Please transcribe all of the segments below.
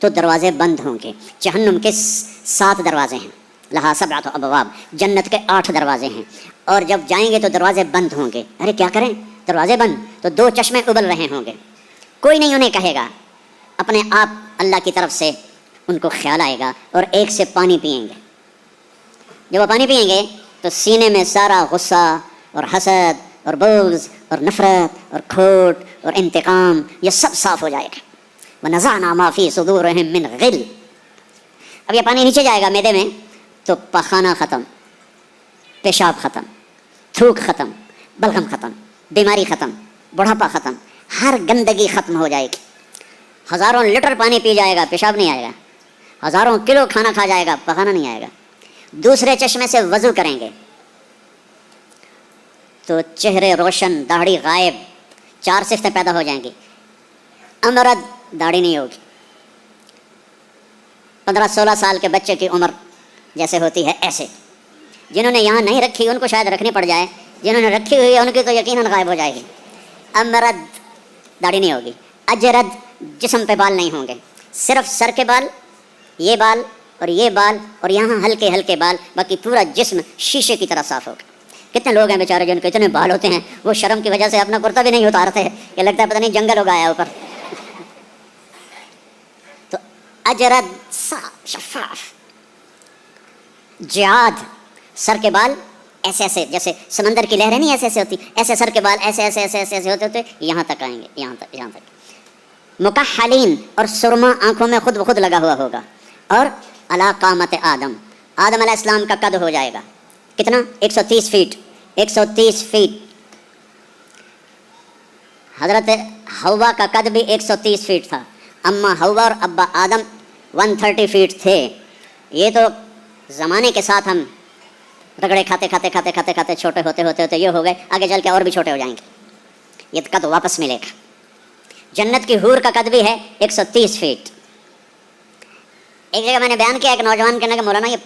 تو دروازے بند ہوں گے. جہنم کے 7 دروازے ہیں، لہا 7 ابواب، جنت کے 8 دروازے ہیں، اور جب جائیں گے تو دروازے بند ہوں گے. ارے کیا کریں، دروازے بند تو 2 چشمے ابل رہے ہوں گے. کوئی نہیں انہیں کہے گا، اپنے آپ اللہ کی طرف سے ان کو خیال آئے گا اور ایک سے پانی پئیں گے. جب وہ پانی پئیں گے تو سینے میں سارا غصہ اور حسد اور بغض اور نفرت اور کھوٹ اور انتقام یہ سب صاف ہو جائے گا. وَنَزَعْنَا مَا فِي صُدُورِهِم مِّن غِلٍّ. اب یہ پانی نیچے جائے گا معدے میں تو پخانہ ختم، پیشاب ختم، تھوک ختم، بلغم ختم، بیماری ختم، بڑھاپا ختم، ہر گندگی ختم ہو جائے گی. ہزاروں لیٹر پانی پی جائے گا، پیشاب نہیں آئے گا. ہزاروں کلو کھانا کھا جائے گا، پخانہ نہیں آئے گا. دوسرے چشمے سے وضو کریں گے تو چہرے روشن، داڑھی غائب، 4 صفتیں پیدا ہو جائیں گی. امرد، داڑھی نہیں ہوگی. 15-16 سال کے بچے کی عمر جیسے ہوتی ہے ایسے. جنہوں نے یہاں نہیں رکھی ان کو شاید رکھنی پڑ جائے، جنہوں نے رکھی ہوئی ہے ان کی تو یقیناً غائب ہو جائے گی. امرد، داڑھی نہیں ہوگی. اجرد، جسم پہ بال نہیں ہوں گے، صرف سر کے بال، یہ بال اور یہ بال اور یہاں ہلکے ہلکے بال، باقی پورا جسم شیشے کی طرح صاف ہوگا. کتنے لوگ ہیں بیچارے جن کے اتنے بال ہوتے ہیں وہ شرم کی وجہ سے اپنا کرتا بھی نہیں اتارتے ہیں، یہ لگتا ہے پتہ نہیں جنگل اگایا اوپر. تو اجرد، صاف شفاف. جعاد، سر کے بال ایسے ایسے جیسے سمندر کی لہریں نہیں ایسے ایسے ہوتی، ایسے سر کے بال ایسے ایسے ایسے ایسے ایسے ہوتے ہوتے یہاں تک آئیں گے، یہاں تک. مکحلین، اور سرما آنکھوں میں خود بخود لگا ہوا ہوگا. اور علی قامت آدم، آدم علیہ السلام کا قد ہو جائے گا کتنا؟ 130 فیٹ. 130 فیٹ. حضرت حوا کا قد بھی 130 فیٹ تھا. اما حوا اور ابا آدم 130 فیٹ تھے. یہ تو زمانے کے ساتھ ہم رگڑے کھاتے کھاتے کھاتے کھاتے کھاتے چھوٹے ہوتے ہوتے ہوتے یہ ہو گئے، آگے چل کے اور بھی چھوٹے ہو جائیں گے. یہ قد واپس ملے گا. جنت کی حور کا قد بھی ہے 130 فیٹ. ایک جگہ میں نے بیان کیا ایک نوجوان کہنے کا مولانا یہ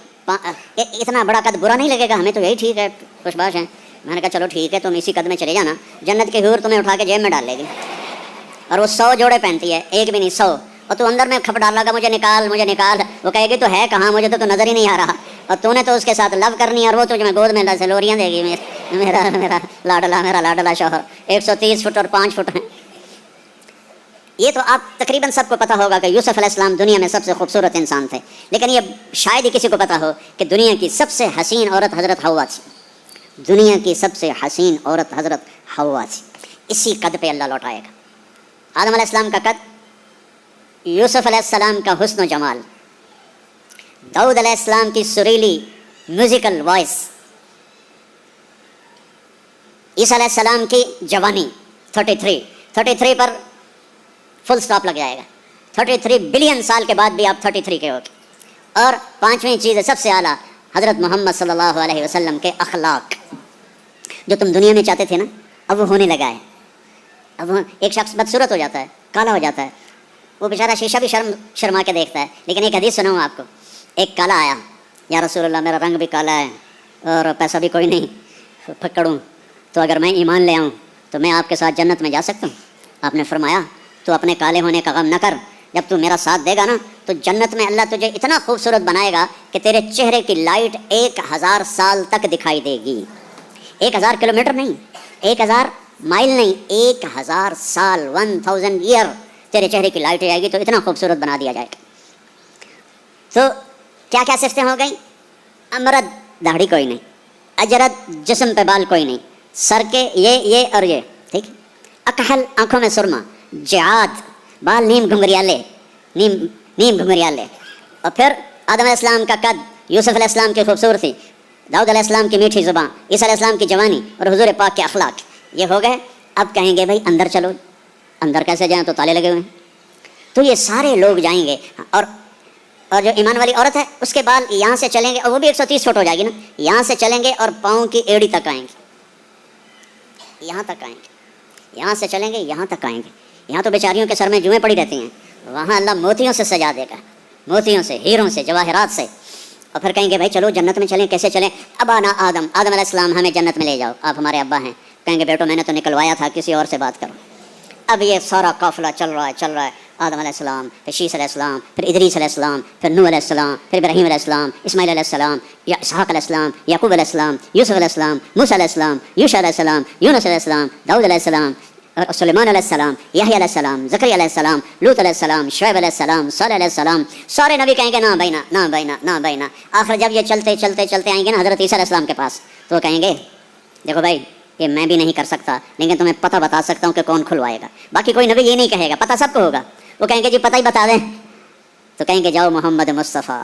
اتنا بڑا قد برا نہیں لگے گا، ہمیں تو یہی ٹھیک ہے، خوش باش ہیں. میں نے کہا چلو ٹھیک ہے، تم اسی قد میں چلے جانا، جنت کی حور تمہیں اٹھا کے جیب میں ڈال لے گی. اور وہ 100 جوڑے پہنتی ہے، ایک بھی نہیں 100. اور تو اندر میں کھپ ڈال لگا مجھے نکال مجھے نکال. وہ کہے گی تو ہے کہاں، مجھے تو نظر ہی نہیں آ رہا. اور تو نے تو اس کے ساتھ لو کرنی اور وہ تجھے میں گود میں لوریاں دے گی. میرا لاڈلا شوہر. 130 فٹ اور 5 فٹ ہیں. یہ تو آپ تقریباً سب کو پتہ ہوگا کہ یوسف علیہ السلام دنیا میں سب سے خوبصورت انسان تھے، لیکن یہ شاید ہی کسی کو پتہ ہو کہ دنیا کی سب سے حسین عورت حضرت حوا تھی. دنیا کی سب سے حسین عورت حضرت حوا تھی. اسی قد پہ اللہ لوٹائے گا. آدم علیہ السلام کا قد، یوسف علیہ السلام کا حسن و جمال، داؤد علیہ السلام کی سریلی میوزیکل وائس، عیسیٰ علیہ السلام کی جوانی 33 پر فل سٹاپ لگ جائے گا. 33 بلین سال کے بعد بھی آپ 33 کے ہوگے. اور 5ویں چیز سب سے اعلیٰ حضرت محمد صلی اللہ علیہ وسلم کے اخلاق. جو تم دنیا میں چاہتے تھے نا اب وہ ہونے لگا ہے. اب ایک شخص بدصورت ہو جاتا ہے، کالا ہو جاتا ہے، وہ بیچارہ شیشہ بھی شرما کے دیکھتا ہے. لیکن ایک حدیث سناؤں آپ کو. ایک کالا آیا، یا رسول اللہ میرا رنگ بھی کالا ہے اور پیسہ بھی کوئی نہیں، پکڑوں تو اگر میں ایمان لے آؤں تو میں آپ کے ساتھ جنت میں جا سکتا ہوں؟ آپ نے فرمایا تو اپنے کالے ہونے کا غم نہ کر، جب تو میرا ساتھ دے گا نا تو جنت میں اللہ تجھے اتنا خوبصورت بنائے گا کہ تیرے چہرے کی لائٹ 1000 سال تک دکھائی دے گی. 1000 کلومیٹر نہیں، 1000 مائل نہیں، 1000 سال، 1000 ایئر تیرے چہرے کی لائٹ آئے گی تو اتنا خوبصورت بنا دیا جائے گا. تو کیا کیا صفتیں ہو گئیں؟ امرد، داڑھی کوئی نہیں. اجرد، جسم پہ بال کوئی نہیں، سر کے یہ اور یہ ٹھیک. اکحل، آنکھوں میں سرما. جعاد، بال نیم گھنگریالے. اور پھر آدم علیہ السلام کا قد، یوسف علیہ السلام کی خوبصورتی، داؤد علیہ السلام کی میٹھی زبان، عیسیٰ علیہ السلام کی جوانی اور حضور پاک کے اخلاق. یہ ہو گئے. اب کہیں گے بھائی اندر چلو. اندر کیسے جائیں؟ تو تالے لگے ہوئے ہیں. تو یہ سارے لوگ جائیں گے. اور جو ایمان والی عورت ہے اس کے بال یہاں سے چلیں گے اور وہ بھی 130 فٹ ہو جائے گی نا، یہاں سے چلیں گے اور پاؤں کی ایڑی تک آئیں گے، یہاں تک آئیں گے. یہاں سے چلیں گے یہاں تک آئیں گے. یہاں تو بیچاریوں کے سر میں جوئیں پڑی رہتی ہیں، وہاں اللہ موتیوں سے سجا دے گا، موتیوں سے، ہیروں سے، جواہرات سے. اور پھر کہیں گے بھائی چلو جنت میں چلیں. کیسے چلیں؟ ابانا آدم علیہ السلام ہمیں جنت میں لے جاؤ، آپ ہمارے ابا ہیں. کہیں گے بیٹو میں نے تو نکلوایا تھا، کسی اور سے بات کرو. اب یہ سارا قافلہ چل رہا ہے آدم علیہ السلام، پھر شیس علیہ السلام، پھر ادریس علیہ السلام، پھر نوح علیہ السلام، پھر ابراہیم علیہ السلام، اسماعیل علیہ السلام، یا اسحاق علیہ السلام، یعقوب علیہ السلام، یوسف علیہ السلام، موسیٰ علیہ السلام، یوشع علیہ السلام، یونس علیہ السلام، داؤد علیہ السلام، سلیمان علیہ السلام، یحییٰ علیہ السلام، زکریا علیہ السلام، لوط علیہ السلام، شعیب علیہ السلام، صالح علیہ السلام. سارے نبی کہیں گے نہ بھائی نہ. آخر جب یہ چلتے آئیں گے نا حضرت عیسیٰ علیہ السلام کے پاس، تو وہ کہیں گے دیکھو بھائی یہ میں بھی نہیں کر سکتا، لیکن تمہیں پتہ بتا سکتا ہوں کہ کون کھلوائے گا. باقی کوئی نبی یہ نہیں کہے گا، پتہ سب کو ہوگا. وہ کہیں گے جی پتہ ہی بتا دیں، تو کہیں گے جاؤ محمد مصطفیٰ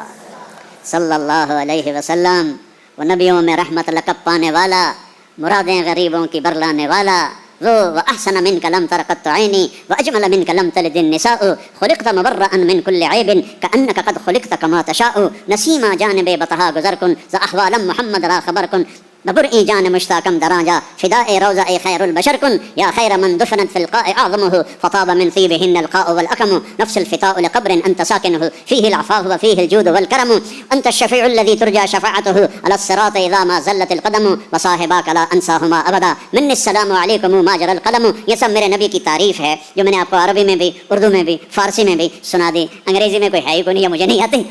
صلی اللہ علیہ وسلم، وہ نبیوں میں رحمت لقب پانے والا، مرادیں غریبوں کی برلانے والا، وہ وأحسن منك لم تر قط عيني وأجمل منك لم تلد النساء خلقت مبرأ من كل عيب كأنك قد خلقت كما تشاء نسيما جانب بطها گزر کن ز احوالم محمد را خبر کن ببرئی جان مشتاقم دراجا فداء روضہ خیر البشر کن یا خیر من دفنت في القاء أعظمه فطاب من طيبهن القاء والأكم نفس الفتاء لقبر أنت ساكنه فيه العفاف وفيه الجود والكرم أنت الشفيع الذي ترجى شفاعته على الصراط إذا ما زلت القدم وصاحباك لا أنساهما أبدا مني السلام عليكم ما جرى القلم. یہ سب میرے نبی کی تعریف ہے جو میں نے آپ کو عربی میں بھی، اردو میں بھی، فارسی میں بھی سنا دی. انگریزی میں کوئی ہے ہی کوئی نہیں، مجھے نہیں آتی.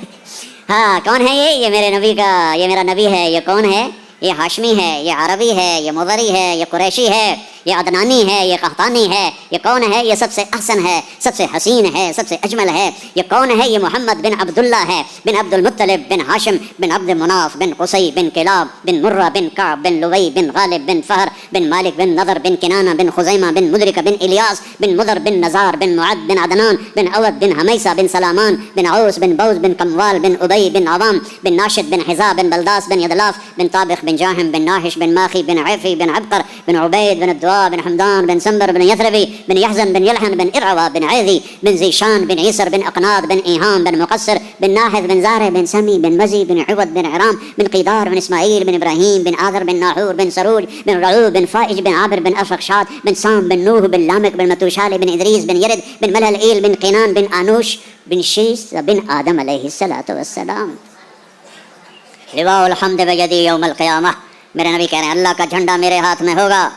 ہاں کون ہے یہ میرے نبی کا، یہ میرا نبی ہے. یہ کون ہے؟ یہ ہاشمی ہے، یہ عربی ہے، یہ مضری ہے، یہ قریشی ہے، یہ عدنانی ہے، یہ قحطانی ہے. یہ کون ہے؟ یہ سب سے احسن ہے، سب سے حسین ہے، سب سے اجمل ہے. یہ کون ہے؟ یہ محمد بن عبداللہ ہے، بن عبد المطلب بن ہاشم بن عبد مناف بن قصی بن کلاب بن مرہ بن کعب بن لوی بن غالب بن فہر بن مالک بن نضر بن کنانہ بن خزیمہ بن مدرک بن الیاس بن مضر بن نزار بن معد بن عدنان بن عود بن حمیسہ بن سلامان بن عوس بن بوز بن کموال بن ابی بن عوام بن ناشد بن حذا بن بلداس بن یدلاف بن طابخ بن جاہم بن ناحش بن ماخی بن عفی بن عبقر بن عبید بن الدعاء بن حمدان بن سنبر بن یثربی بن یحزن بن یلحن بن ارعوا بن عیذی بن زیشان بن عیسر بن اقناد بن ایہام بن مقصر بن ناحذ بن زارع بن سمی بن مزی بن عوض بن عرام بن قیدار بن اسماعیل بن ابراہیم بن آذر بن ناحور بن سروج بن رعوب بن فائج بن عابر بن افرخشاد بن سام بن نوح بن لامک بن متوشال بن ادریس بن یرد بن ملہلئیل بن قینان بن آنوش بن شیس بن آدم علیہ السلام. لواء الحمد بیدی یوم القیامہ. میرے نبی کہہ رہے ہیں اللہ کا جھنڈا میرے ہاتھ میں ہوگا.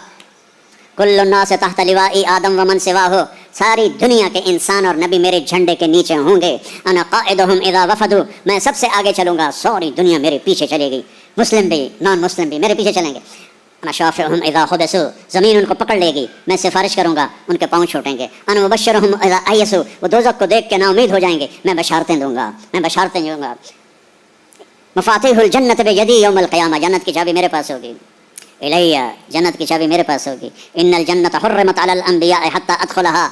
کل الناس تحت لوائی آدم ومن سواہ، ساری دنیا کے انسان اور نبی میرے جھنڈے کے نیچے ہوں گے. انا قائدہم اذا وفدوا، میں سب سے آگے چلوں گا، ساری دنیا میرے پیچھے چلے گی. مسلم بھی نان مسلم بھی میرے پیچھے چلیں گے. انا شافعہم اذا حبسوا، زمین ان کو پکڑ لے گی، میں سفارش کروں گا، ان کے پاؤں چھوٹیں گے. انا مبشرہم اذا ایسوا، وہ دوزخ کو دیکھ کے نا امید ہو جائیں گے، میں بشارتیں دوں گا. مفاتیح الجنت بیدی یوم القیامہ، جنت کی چابی میرے پاس ہوگی. الیہ، جنت کی چابی میرے پاس ہوگی. ان الجنت حرمت علی الانبیاء حتی ادخلها،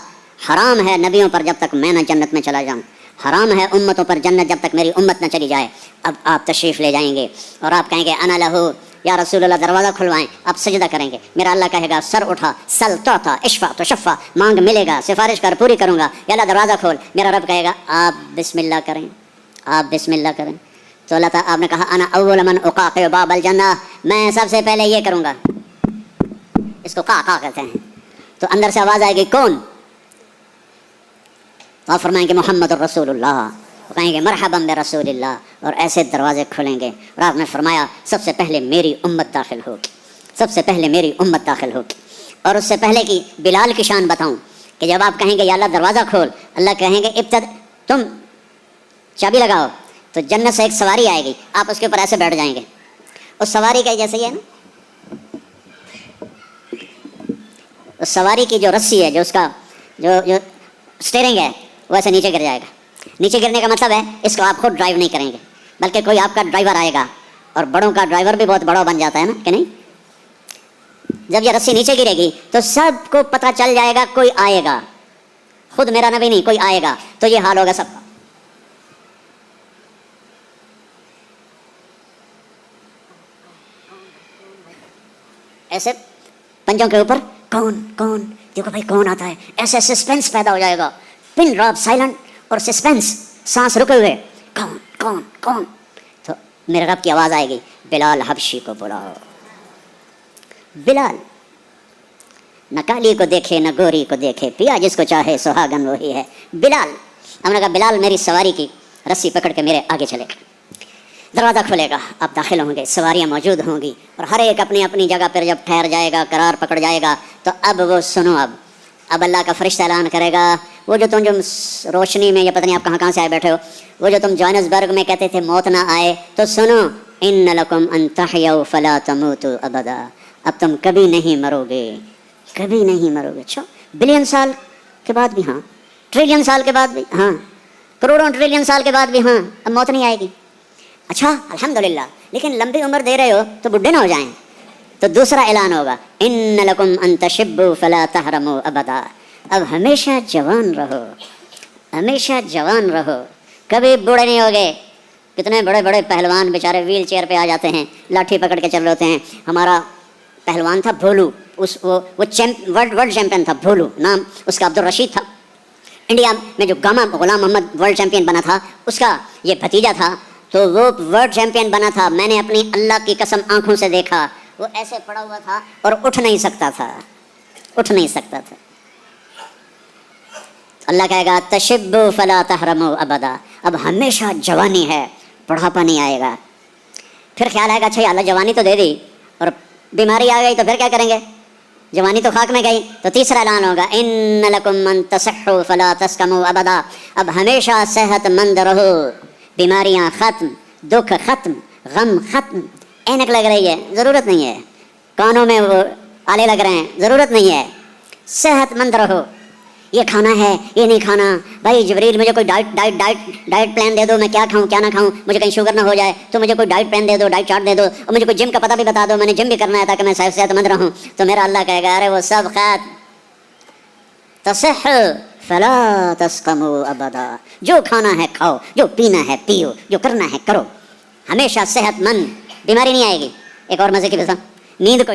حرام ہے نبیوں پر جب تک میں نہ جنت میں چلا جاؤں. حرام ہے امتوں پر جنت جب تک میری امت نہ چلی جائے. اب آپ تشریف لے جائیں گے اور آپ کہیں گے انا لہو، یا رسول اللہ دروازہ کھلوائیں. آپ سجدہ کریں گے، میرا اللہ کہے گا سر اٹھا، سل تعطا، اشفع تشفع، مانگ ملے گا، سفارش کر پوری کروں گا. یا اللہ دروازہ کھول. میرا رب کہے گا آپ بسم اللہ کریں، آپ بسم اللہ کریں. تو اللہ تعالیٰ آپ نے کہا انا اول من اقاقع باب الجنہ، میں سب سے پہلے یہ کروں گا. اس کو قاقع کہتے ہیں. تو اندر سے آواز آئے گی کون؟ تو آپ فرمائیں گے محمد الرسول اللہ. وہ کہیں گے مرحبا برسول اللہ، اور ایسے دروازے کھلیں گے. اور آپ نے فرمایا سب سے پہلے میری امت داخل ہوگی، سب سے پہلے میری امت داخل ہوگی. اور اس سے پہلے کی بلال کی شان بتاؤں کہ جب آپ کہیں گے یا اللہ دروازہ کھول، اللہ کہیں گے تم چابی لگاؤ. تو جنت سے ایک سواری آئے گی، آپ اس کے اوپر ایسے بیٹھ جائیں گے. اس سواری کا جیسے یہ ہے نا، اس سواری کی جو رسی ہے، جو اس کا جو اسٹیئرنگ ہے، وہ ایسے نیچے گر جائے گا. نیچے گرنے کا مطلب ہے اس کو آپ خود ڈرائیو نہیں کریں گے، بلکہ کوئی آپ کا ڈرائیور آئے گا. اور بڑوں کا ڈرائیور بھی بہت بڑا بن جاتا ہے نا کہ نہیں. جب یہ رسی نیچے گرے گی تو سب کو پتہ چل جائے گا کوئی آئے گا، خود میرا نبی نہیں، کوئی آئے گا. تو یہ حال ہوگا سب کا. ایسے پنجوں کے اوپر کون کون، دیکھو بھائی کون آتا ہے، ایسے سسپینس پیدا ہو جائے گا. پن ڈراپ سائلنٹ اور سسپینس، سانس رکے ہوئے، کون کون کون. تو میرے رب کی آواز آئے گی بلال حبشی کو بلاؤ. بلال نہ کالی کو دیکھے نہ گوری کو دیکھے، پیا جس کو چاہے سہاگن وہی ہے. بلال، ہم نے کہا بلال میری سواری کی رسی پکڑ کے میرے آگے چلے گا. دروازہ کھلے گا، آپ داخل ہوں گے، سواریاں موجود ہوں گی، اور ہر ایک اپنی اپنی جگہ پر جب ٹھہر جائے گا، قرار پکڑ جائے گا، تو اب وہ سنو، اب اللہ کا فرشتہ اعلان کرے گا وہ جو تم جو روشنی میں یا پتہ نہیں آپ کہاں سے آئے بیٹھے ہو، وہ جو تم جوہانسبرگ میں کہتے تھے موت نہ آئے، تو سنو ان لکم ان تحیوا فلا تموتوا ابدا، اب تم کبھی نہیں مرو گے، کبھی نہیں مرو گے۔ اچھا بلین سال کے بعد بھی ہاں، ٹریلین سال کے بعد بھی ہاں، کروڑوں ٹریلین سال کے بعد بھی ہاں، اب موت نہیں آئے گی۔ اچھا الحمدللہ، لیکن لمبی عمر دے رہے ہو تو بڈھے نہ ہو جائیں، تو دوسرا اعلان ہوگا ان لکم ان تشبوا فلا تحرموا ابدا، اب ہمیشہ جوان رہو، ہمیشہ جوان رہو، کبھی بوڑھے نہیں ہوگے۔ کتنے بڑے بڑے پہلوان بیچارے ویل چیئر پہ آ جاتے ہیں، لاٹھی پکڑ کے چل رہے ہوتے ہیں۔ ہمارا پہلوان تھا بھولو، وہ ورلڈ چیمپئن تھا، بھولو نام اس کا، عبدالرشید تھا۔ انڈیا میں جو گاما غلام محمد ورلڈ چیمپئن بنا تھا اس کا یہ بھتیجا تھا، تو وہ ورلڈ چیمپئن بنا تھا۔ میں نے اپنی اللہ کی قسم آنکھوں سے دیکھا، وہ ایسے پڑا ہوا تھا اور اٹھ نہیں سکتا تھا، اٹھ نہیں سکتا تھا۔ اللہ کہے گا تشبوا فلا تحرموا ابدا، اب ہمیشہ جوانی ہے، بڑھاپا نہیں آئے گا۔ پھر خیال آئے گا اچھا اللہ جوانی تو دے دی اور بیماری آ گئی تو پھر کیا کریں گے، جوانی تو خاک میں گئی۔ تو تیسرا اعلان ہوگا ان لکم ان تصحوا فلا تسقموا ابدا، اب ہمیشہ صحت مند رہو، بیماریاں ختم، دکھ ختم، غم ختم۔ اینک لگ رہی ہے ضرورت نہیں ہے، کانوں میں وہ آلے لگ رہے ہیں ضرورت نہیں ہے، صحت مند رہو۔ یہ کھانا ہے یہ نہیں کھانا، بھائی جبریل مجھے کوئی ڈائٹ پلان دے دو، میں کیا کھاؤں کیا نہ کھاؤں، مجھے کہیں شوگر نہ ہو جائے تو مجھے کوئی ڈائٹ پلان دے دو، ڈائٹ چارٹ دے دو، اور مجھے کوئی جم کا پتہ بھی بتا دو، میں نے جم بھی کرنا ہے تاکہ میں صحت مند رہوں۔ تو میرا اللہ کہے گا ارے وہ سب خیر، تصح فلا تسقموا ابدا، جو کھانا ہے کھاؤ، جو پینا ہے پیو، جو کرنا ہے کرو، ہمیشہ صحت مند، بیماری نہیں آئے گی۔ ایک اور مزے کی بات، نیند کو